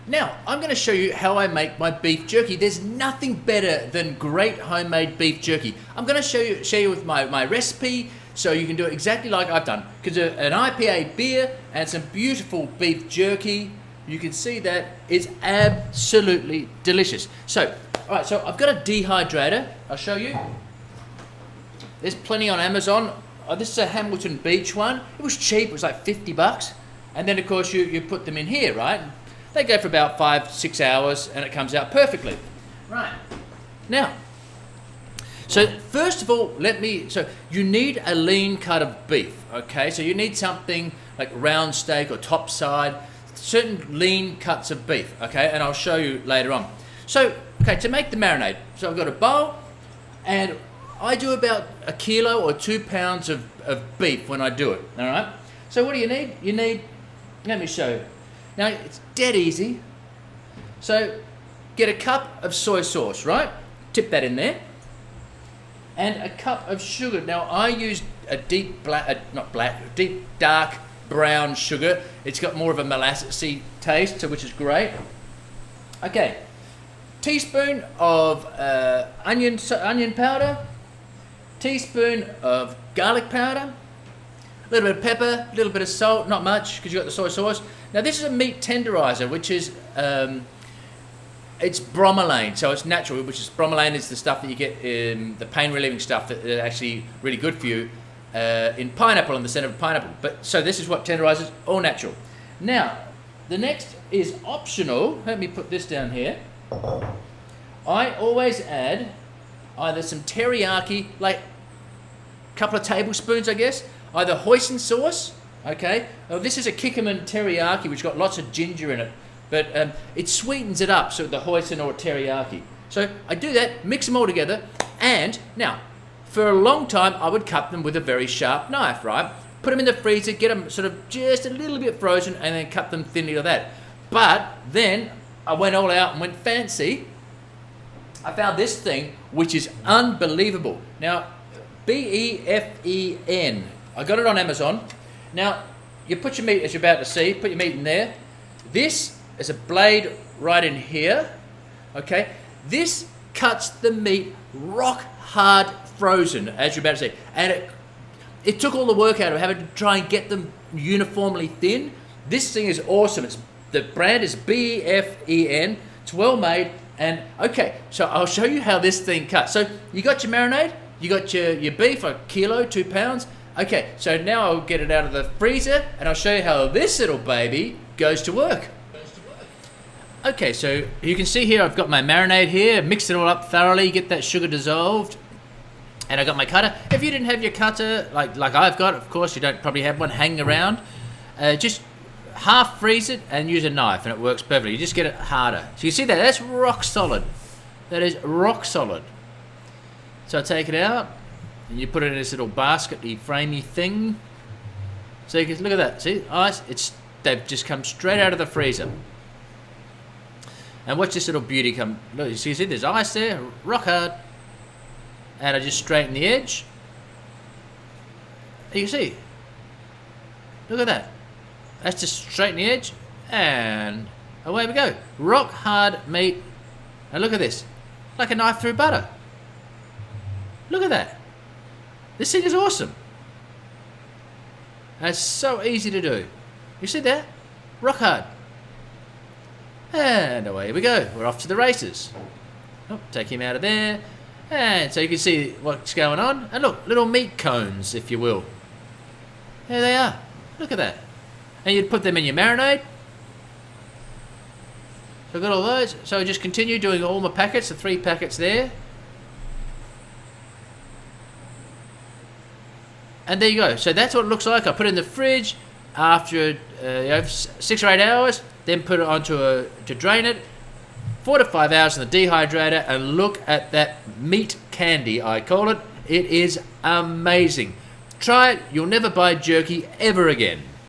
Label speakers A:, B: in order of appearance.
A: Now, I'm going to show you how I make my beef jerky. There's nothing better than great homemade beef jerky. I'm going to share you with my recipe so you can do it exactly like I've done. Because an IPA beer and some beautiful beef jerky, you can see that it's absolutely delicious. So, all right, so I've got a dehydrator. I'll show you. There's plenty on Amazon. This is a Hamilton Beach one. It was cheap. It was like 50 bucks. And then, of course, you put them in here, right? They go for about 5-6 hours and it comes out perfectly. Right. Now, so first of all, so you need a lean cut of beef, okay? So you need something like round steak or top side, certain lean cuts of beef, okay? And I'll show you later on. So, okay, to make the marinade, so I've got a bowl and I do about 1 kilo or 2 pounds of beef when I do it, all right? So what do you need? You need, let me show you. Now, it's dead easy. So, get a cup of soy sauce, right? Tip that in there. And a cup of sugar. Now, I use a deep dark brown sugar. It's got more of a molassesy taste, so which is great. Okay. Teaspoon of onion powder. Teaspoon of garlic powder. A little bit of pepper, a little bit of salt, not much because you've got the soy sauce. Now this is a meat tenderizer, which is, it's bromelain, so it's natural, which is, bromelain is the stuff that you get in the pain relieving stuff that is actually really good for you in pineapple, in the center of pineapple. But so this is what tenderizers, all natural. Now, the next is optional. Let me put this down here. I always add either some teriyaki, like a couple of tablespoons, I guess, either hoisin sauce, okay? Well, this is a kikkoman teriyaki, which got lots of ginger in it, but it sweetens it up, so the hoisin or teriyaki. So I do that, mix them all together, and now, for a long time, I would cut them with a very sharp knife, right? Put them in the freezer, get them sort of just a little bit frozen, and then cut them thinly like that. But then I went all out and went fancy. I found this thing, which is unbelievable. Now, B-E-F-E-N. I got it on Amazon. Now, you put your meat, as you're about to see, put your meat in there. This is a blade right in here, okay? This cuts the meat rock hard frozen, as you're about to see. And it took all the work out of having to try and get them uniformly thin. This thing is awesome. The brand is B-E-F-E-N. It's well made. And, okay, so I'll show you how this thing cuts. So, you got your marinade. You got your beef, a kilo, 2 pounds. Okay, so now I'll get it out of the freezer and I'll show you how this little baby goes to work. Okay, so you can see here I've got my marinade here, mixed it all up thoroughly, get that sugar dissolved. And I got my cutter. If you didn't have your cutter, like I've got, of course you don't probably have one hanging around, just half freeze it and use a knife and it works perfectly. You just get it harder. So you see that, that's rock solid. That is rock solid. So I take it out, and you put it in this little basket-y, framey thing. So you can look at that. See, ice. They've just come straight out of the freezer. And watch this little beauty come. Look, you see, there's ice there, rock hard. And I just straighten the edge. You can see. Look at that. That's just straighten the edge, and away we go. Rock hard meat. And look at this, like a knife through butter. Look at that. This thing is awesome. And it's so easy to do. You see that? Rock hard. And away we go. We're off to the races. Oh, take him out of there. And so you can see what's going on. And look, little meat cones, if you will. There they are. Look at that. And you'd put them in your marinade. So I've got all those. So I just continue doing all my packets, the 3 packets there. And there you go. So that's what it looks like. I put it in the fridge after 6 or 8 hours. Then put it onto to drain it. 4 to 5 hours in the dehydrator. And look at that meat candy, I call it. It is amazing. Try it. You'll never buy jerky ever again.